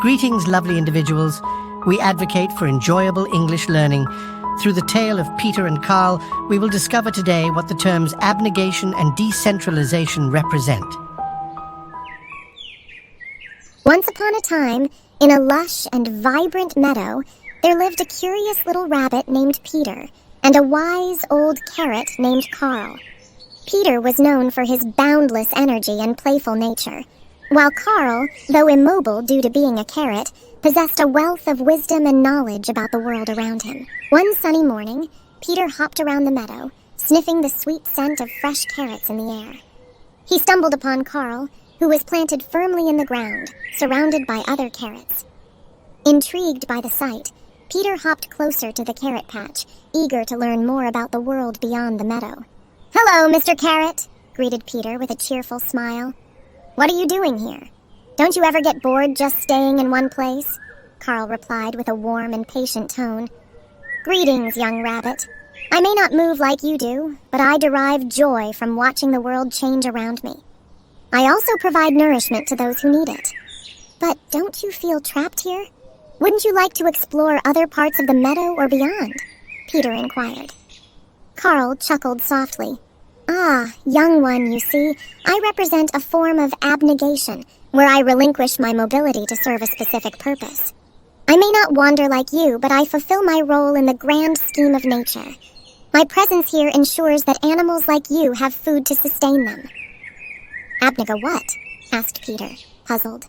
Greetings, lovely individuals. We advocate for enjoyable English learning. Through the tale of Peter and Carl, we will discover today what the terms abnegation and decentralization represent. Once upon a time, in a lush and vibrant meadow, there lived a curious little rabbit named Peter and a wise old carrot named Carl. Peter was known for his boundless energy and playful nature, while Carl, though immobile due to being a carrot, possessed a wealth of wisdom and knowledge about the world around him. One sunny morning, Peter hopped around the meadow, sniffing the sweet scent of fresh carrots in the air. He stumbled upon Carl, who was planted firmly in the ground, surrounded by other carrots. Intrigued by the sight, Peter hopped closer to the carrot patch, eager to learn more about the world beyond the meadow. "Hello, Mr. Carrot," greeted Peter with a cheerful smile. "What are you doing here? Don't you ever get bored just staying in one place?" Carl replied with a warm and patient tone. "Greetings, young rabbit. I may not move like you do, but I derive joy from watching the world change around me. I also provide nourishment to those who need it. But don't you feel trapped here? Wouldn't you like to explore other parts of the meadow or beyond?" Peter inquired. Carl chuckled softly. "Ah, young one, you see, I represent a form of abnegation, where I relinquish my mobility to serve a specific purpose. I may not wander like you, but I fulfill my role in the grand scheme of nature. My presence here ensures that animals like you have food to sustain them." "Abnega what?" asked Peter, puzzled.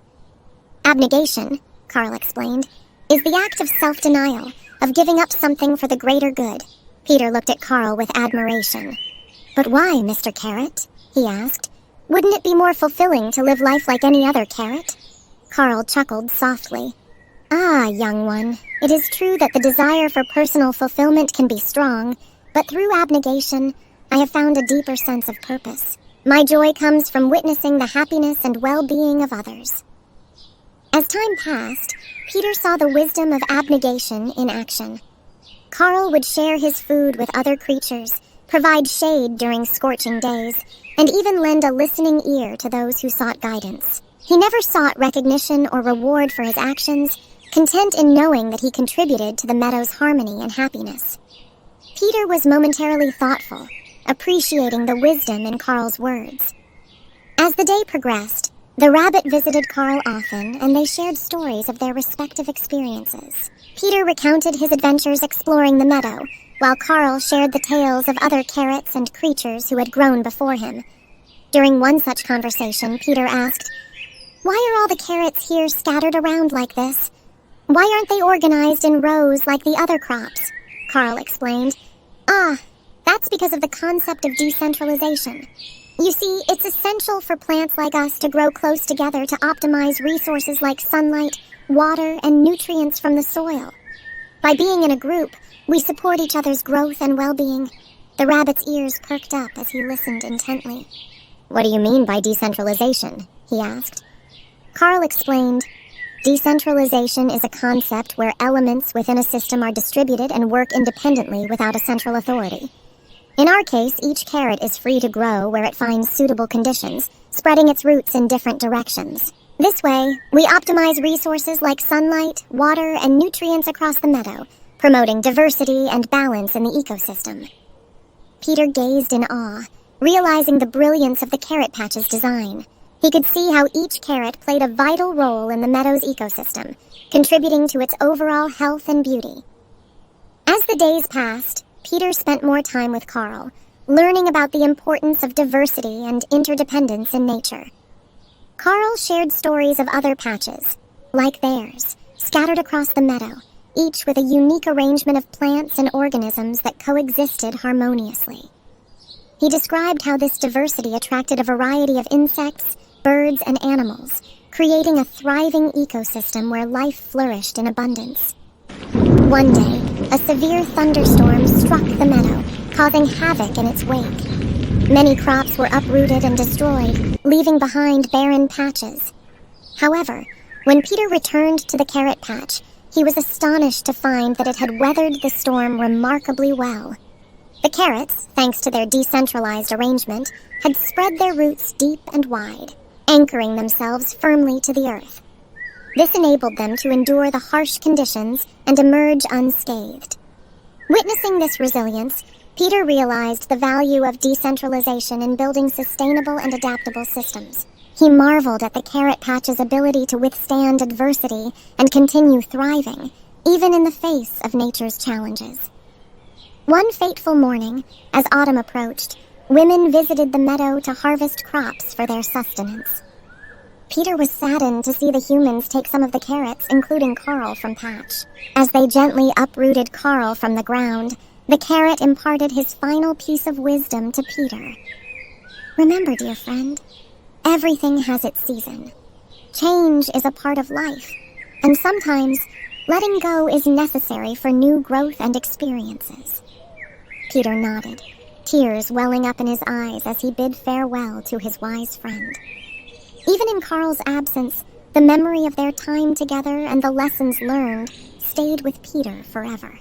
"Abnegation," Carl explained, "is the act of self-denial, of giving up something for the greater good." Peter looked at Carl with admiration. "But why, Mr. Carrot?" he asked. "Wouldn't it be more fulfilling to live life like any other carrot?" Carl chuckled softly. "Ah, young one, it is true that the desire for personal fulfillment can be strong, but through abnegation, I have found a deeper sense of purpose. My joy comes from witnessing the happiness and well-being of others." As time passed, Peter saw the wisdom of abnegation in action. Carl would share his food with other creatures, provide shade during scorching days, and even lend a listening ear to those who sought guidance. He never sought recognition or reward for his actions, content in knowing that he contributed to the meadow's harmony and happiness. Peter was momentarily thoughtful, appreciating the wisdom in Carl's words. As the day progressed, the rabbit visited Carl often, and they shared stories of their respective experiences. Peter recounted his adventures exploring the meadow, while Carl shared the tales of other carrots and creatures who had grown before him. During one such conversation, Peter asked, "Why are all the carrots here scattered around like this? Why aren't they organized in rows like the other crops?" Carl explained, "Ah, that's because of the concept of decentralization. You see, it's essential for plants like us to grow close together to optimize resources like sunlight, water, and nutrients from the soil. By being in a group, we support each other's growth and well-being." The rabbit's ears perked up as he listened intently. "What do you mean by decentralization?" he asked. Carl explained, "Decentralization is a concept where elements within a system are distributed and work independently without a central authority. In our case, each carrot is free to grow where it finds suitable conditions, spreading its roots in different directions. This way, we optimize resources like sunlight, water, and nutrients across the meadow, promoting diversity and balance in the ecosystem." Peter gazed in awe, realizing the brilliance of the carrot patch's design. He could see how each carrot played a vital role in the meadow's ecosystem, contributing to its overall health and beauty. As the days passed, Peter spent more time with Carl, learning about the importance of diversity and interdependence in nature. Carl shared stories of other patches, like theirs, scattered across the meadow, each with a unique arrangement of plants and organisms that coexisted harmoniously. He described how this diversity attracted a variety of insects, birds, and animals, creating a thriving ecosystem where life flourished in abundance. One day, a severe thunderstorm struck the meadow, causing havoc in its wake. Many crops were uprooted and destroyed, leaving behind barren patches. However, when Peter returned to the carrot patch, he was astonished to find that it had weathered the storm remarkably well. The carrots, thanks to their decentralized arrangement, had spread their roots deep and wide, anchoring themselves firmly to the earth. This enabled them to endure the harsh conditions and emerge unscathed. Witnessing this resilience, Peter realized the value of decentralization in building sustainable and adaptable systems. He marveled at the carrot patch's ability to withstand adversity and continue thriving, even in the face of nature's challenges. One fateful morning, as autumn approached, women visited the meadow to harvest crops for their sustenance. Peter was saddened to see the humans take some of the carrots, including Carl, from Patch. As they gently uprooted Carl from the ground, the carrot imparted his final piece of wisdom to Peter. Remember, dear friend, everything has its season. Change is a part of life, and sometimes letting go is necessary for new growth and experiences. Peter nodded, tears welling up in his eyes as he bid farewell to his wise friend. Even in Carl's absence, the memory of their time together and the lessons learned stayed with Peter forever.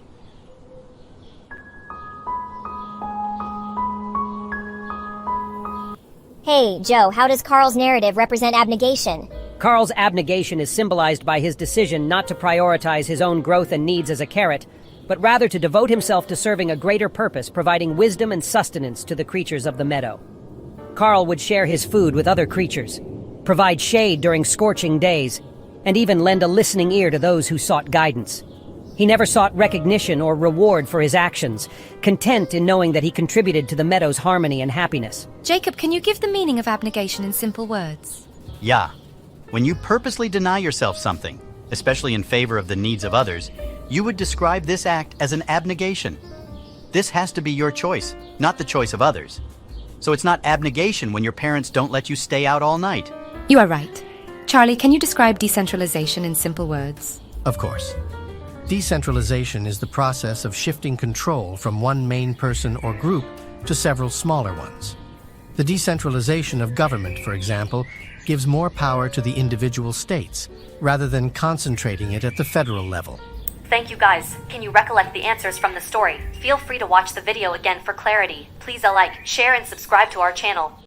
Hey, Joe, how does Carl's narrative represent abnegation? Carl's abnegation is symbolized by his decision not to prioritize his own growth and needs as a carrot, but rather to devote himself to serving a greater purpose, providing wisdom and sustenance to the creatures of the meadow. Carl would share his food with other creatures, provide shade during scorching days, and even lend a listening ear to those who sought guidance. He never sought recognition or reward for his actions, content in knowing that he contributed to the meadow's harmony and happiness. Jacob, can you give the meaning of abnegation in simple words? Yeah. When you purposely deny yourself something, especially in favor of the needs of others, you would describe this act as an abnegation. This has to be your choice, not the choice of others. So it's not abnegation when your parents don't let you stay out all night. You are right. Charlie, can you describe decentralization in simple words? Of course. Decentralization is the process of shifting control from one main person or group to several smaller ones. The decentralization of government, for example, gives more power to the individual states, rather than concentrating it at the federal level. Thank you guys. Can you recollect the answers from the story? Feel free to watch the video again for clarity. Please like, share, and subscribe to our channel.